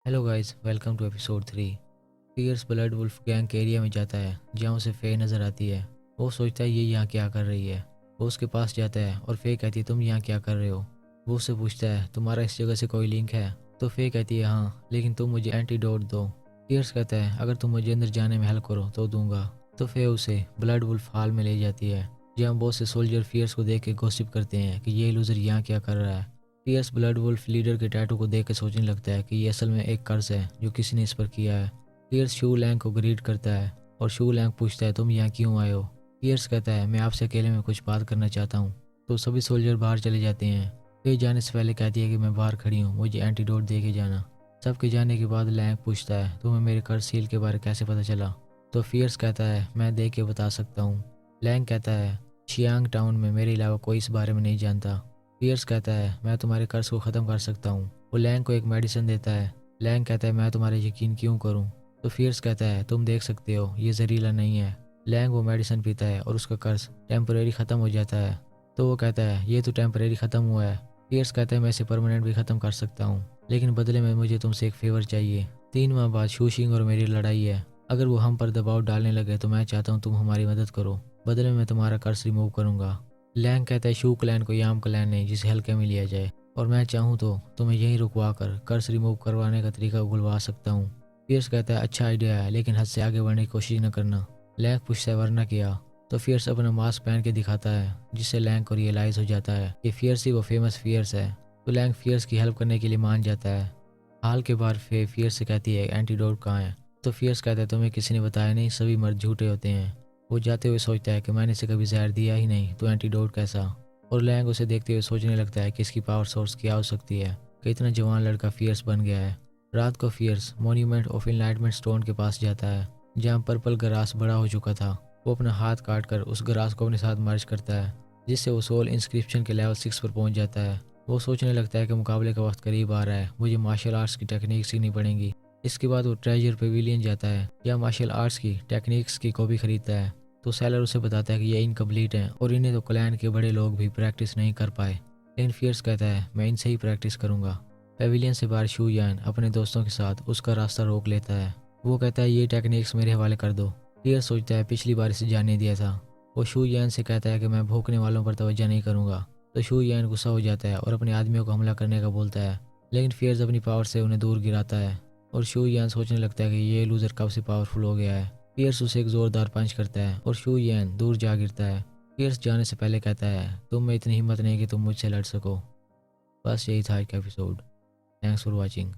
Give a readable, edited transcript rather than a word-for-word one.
Hello guys, welcome to episode 3। Fierce blood wolf gang के area में जाता है जहाँ उसे फे नज़र आती है। वो सोचता है ये यहाँ क्या कर रही है। वो उसके पास जाता है और फे कहती है तुम यहाँ क्या कर रहे हो। वो उससे पूछता है तुम्हारा इस जगह से कोई लिंक है। तो फे कहती है हाँ, लेकिन तुम मुझे एंटीडोट दो। पियर्स कहता है अगर तुम मुझे अंदर जाने में हेल्प करो तो दूंगा। तो फे उसे ब्लड वुल्फ हॉल में ले जाती है जहाँ बहुत से सोल्जर फियर्स को देख के गॉसिप करते हैं कि ये लूजर यहाँ क्या कर रहा है। पियर्स ब्लड वुल्फ लीडर के टैटू को देख के सोचने लगता है कि ये असल में एक कर्ज है जो किसी ने इस पर किया है। पियर्स शू लैंग को ग्रीट करता है और शू लैंग पूछता है तुम यहाँ क्यों आए हो। पियर्स कहता है मैं आपसे अकेले में कुछ बात करना चाहता हूँ। तो सभी सोल्जर बाहर चले जाते हैं। फिर जाने से पहले कहती है कि मैं बाहर खड़ी हूँ, मुझे एंटीडोट दे के जाना। सबके जाने के बाद लैंग पूछता है तुम्हें मेरे कर्ज सील के बारे कैसे पता चला। तो फियर्स कहता है मैं देख के बता सकता हूँ। लैंग कहता है शियांग टाउन में मेरे अलावा कोई इस बारे में नहीं जानता। पियर्स कहता है मैं तुम्हारे कर्ज को ख़त्म कर सकता हूँ। वो लैंग को एक मेडिसिन देता है। लैंग कहता है मैं तुम्हारे यकीन क्यों करूँ। तो फियर्स कहता है तुम देख सकते हो ये जहरीला नहीं है। लैंग वो मेडिसिन पीता है और उसका कर्ज टेम्परेरी ख़त्म हो जाता है। तो वो कहता है ये तो टेम्परेरी ख़त्म हुआ है। पियर्स कहता है मैं इसे परमानेंट भी ख़त्म कर सकता हूँ, लेकिन बदले में मुझे तुमसे एक फेवर चाहिए। 3 माह बाद शूशिंग और मेरी लड़ाई है। अगर वो हम पर दबाव डालने लगे तो मैं चाहता हूँ तुम हमारी मदद करो, बदले में मैं तुम्हारा कर्ज रिमूव करूँगा। लैंग कहता है शू क्लैन को याम क्लैन नहीं जिसे हल्के में लिया जाए, और मैं चाहूँ तो तुम्हें यहीं रुकवा कर कर्ज रिमूव करवाने का तरीका उगलवा सकता हूँ। फियर्स कहता है अच्छा आइडिया है, लेकिन हद से आगे बढ़ने की कोशिश न करना। लैंग पूछता है वरना किया। तो फियर्स अपना मास्क पहन के दिखाता है जिससे लैंग को रियलाइज हो जाता है कि फियर्स ही वो फेमस फियर्स है। तो लैंग फियर्स की हेल्प करने के लिए मान जाता है। हाल के बाद फे फियर्स से कहती है एंटीडोट कहाँ है। तो फियर्स कहता है तुम्हें किसी ने बताया नहीं, सभी मर्द झूठे होते हैं। वो जाते हुए सोचता है कि मैंने इसे कभी जहर दिया ही नहीं तो एंटीडोट कैसा। और लैंग उसे देखते हुए सोचने लगता है कि इसकी पावर सोर्स क्या हो सकती है कि इतना जवान लड़का फियर्स बन गया है। रात को fierce monument of enlightenment stone के पास जाता है जहाँ पर्पल ग्रास बड़ा हो चुका था। वो अपना हाथ काट कर उस ग्रास को अपने साथ मर्ज करता है जिससे वो सोल इंस्क्रिप्शन के लेवल 6 पर पहुंच जाता है। वो सोचने लगता है कि मुकाबले का वक्त करीब आ रहा है, मुझे मार्शल आर्ट्स की टेक्निक सीखनी पड़ेंगी। इसके बाद वो ट्रेजर पेविलियन जाता है या मार्शल आर्ट्स की टेक्निक्स की कॉपी खरीदता है। तो सेलर उसे बताता है कि ये इनकम्प्लीट है और इन्हें तो क्लैन के बड़े लोग भी प्रैक्टिस नहीं कर पाए। लेकिन फियर्स कहता है मैं इनसे ही प्रैक्टिस करूंगा। पेविलियन से बाहर शू यान अपने दोस्तों के साथ उसका रास्ता रोक लेता है। वो कहता है ये टेक्निक्स मेरे हवाले कर दो। फियर्स सोचता है पिछली बार इसे जाने दिया था। वो शू यान से कहता है कि मैं भूखने वालों पर तवज्जो नहीं करूंगा। तो शू यान गुस्सा हो जाता है और अपने आदमियों को हमला करने का बोलता है, लेकिन फियर्स अपनी पावर से उन्हें दूर गिराता है। और शू यान सोचने लगता है कि ये लूजर कब से पावरफुल हो गया है। पियर्स उसे एक जोरदार पंच करता है और शू यैन दूर जा गिरता है। पियर्स जाने से पहले कहता है तुम में इतनी हिम्मत नहीं कि तुम मुझसे लड़ सको। बस यही था आज का एपिसोड। Thanks for watching.